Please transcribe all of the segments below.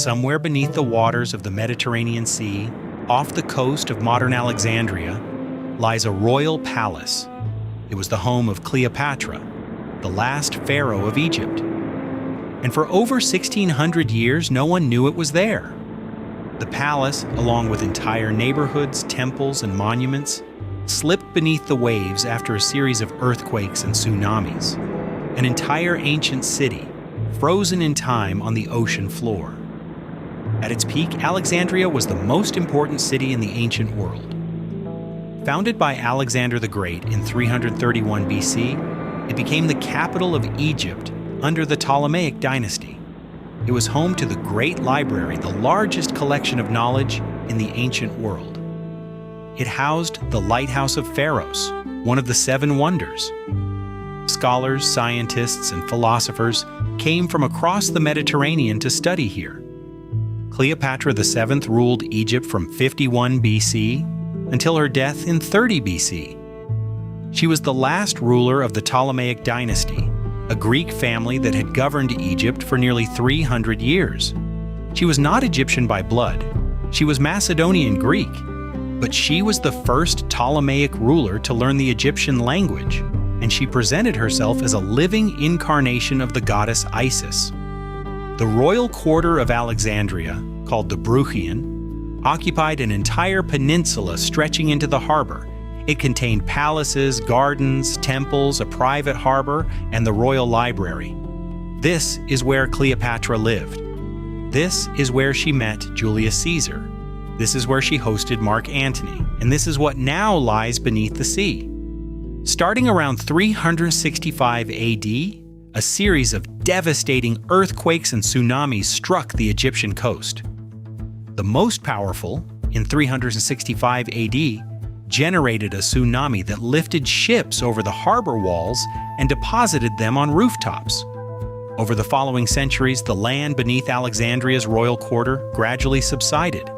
Somewhere beneath the waters of the Mediterranean Sea, off the coast of modern Alexandria, lies a royal palace. It was the home of Cleopatra, the last pharaoh of Egypt. And for over 1,600 years, no one knew it was there. The palace, along with entire neighborhoods, temples, and monuments, slipped beneath the waves after a series of earthquakes and tsunamis. An entire ancient city, frozen in time on the ocean floor. At its peak, Alexandria was the most important city in the ancient world. Founded by Alexander the Great in 331 BC, it became the capital of Egypt under the Ptolemaic dynasty. It was home to the Great Library, the largest collection of knowledge in the ancient world. It housed the Lighthouse of Pharos, one of the seven wonders. Scholars, scientists, and philosophers came from across the Mediterranean to study here. Cleopatra VII ruled Egypt from 51 BC until her death in 30 BC. She was the last ruler of the Ptolemaic dynasty, a Greek family that had governed Egypt for nearly 300 years. She was not Egyptian by blood. She was Macedonian Greek, but she was the first Ptolemaic ruler to learn the Egyptian language, and she presented herself as a living incarnation of the goddess Isis. The royal quarter of Alexandria, called the Bruchion, occupied an entire peninsula stretching into the harbor. It contained palaces, gardens, temples, a private harbor, and the royal library. This is where Cleopatra lived. This is where she met Julius Caesar. This is where she hosted Mark Antony, and this is what now lies beneath the sea. Starting around 365 AD, a series of devastating earthquakes and tsunamis struck the Egyptian coast. The most powerful, in 365 AD, generated a tsunami that lifted ships over the harbor walls and deposited them on rooftops. Over the following centuries, the land beneath Alexandria's royal quarter gradually subsided.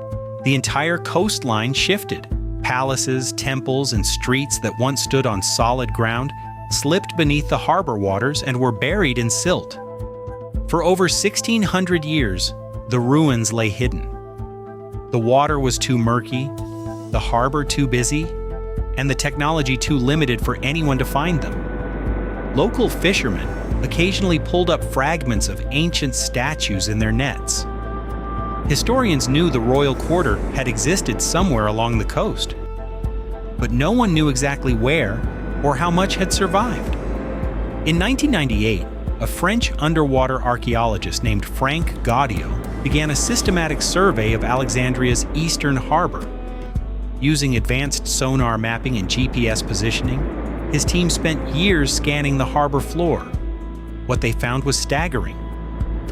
The entire coastline shifted. Palaces, temples, and streets that once stood on solid ground slipped beneath the harbor waters and were buried in silt. For over 1,600 years, the ruins lay hidden. The water was too murky, the harbor too busy, and the technology too limited for anyone to find them. Local fishermen occasionally pulled up fragments of ancient statues in their nets. Historians knew the royal quarter had existed somewhere along the coast, but no one knew exactly where or how much had survived. In 1998, a French underwater archaeologist named Frank Gaudio began a systematic survey of Alexandria's eastern harbor. Using advanced sonar mapping and GPS positioning, his team spent years scanning the harbor floor. What they found was staggering.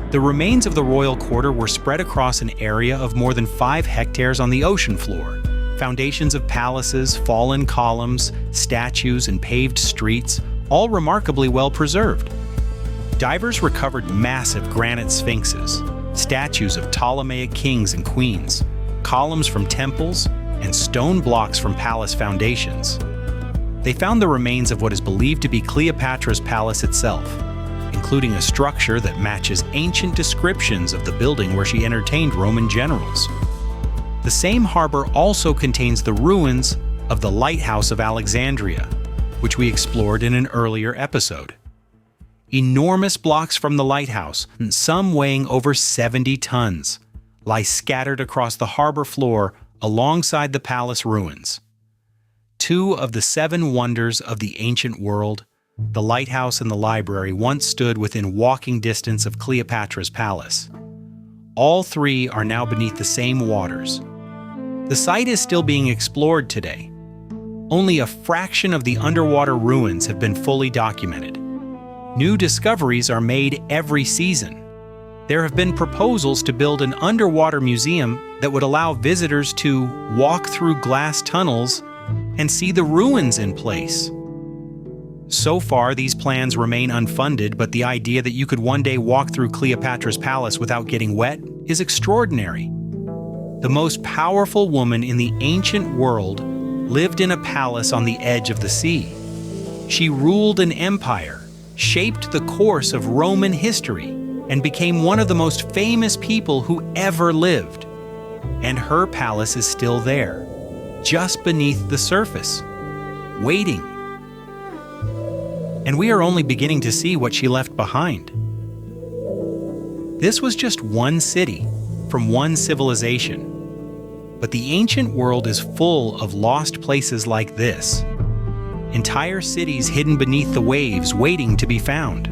The remains of the royal quarter were spread across an area of more than 5 hectares on the ocean floor. Foundations of palaces, fallen columns, statues, and paved streets, all remarkably well preserved. Divers recovered massive granite sphinxes, statues of Ptolemaic kings and queens, columns from temples, and stone blocks from palace foundations. They found the remains of what is believed to be Cleopatra's palace itself, including a structure that matches ancient descriptions of the building where she entertained Roman generals. The same harbor also contains the ruins of the Lighthouse of Alexandria, which we explored in an earlier episode. Enormous blocks from the lighthouse, some weighing over 70 tons, lie scattered across the harbor floor alongside the palace ruins. 2 of the 7 wonders of the ancient world, the lighthouse and the library, once stood within walking distance of Cleopatra's palace. All 3 are now beneath the same waters. The site is still being explored today. Only a fraction of the underwater ruins have been fully documented. New discoveries are made every season. There have been proposals to build an underwater museum that would allow visitors to walk through glass tunnels and see the ruins in place. So far, these plans remain unfunded, but the idea that you could one day walk through Cleopatra's palace without getting wet is extraordinary. The most powerful woman in the ancient world lived in a palace on the edge of the sea. She ruled an empire, shaped the course of Roman history, and became one of the most famous people who ever lived. And her palace is still there, just beneath the surface, waiting. And we are only beginning to see what she left behind. This was just one city, from one civilization. But the ancient world is full of lost places like this. Entire cities hidden beneath the waves waiting to be found.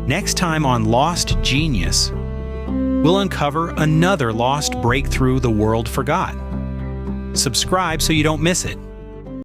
Next time on Lost Genius, we'll uncover another lost breakthrough the world forgot. Subscribe so you don't miss it.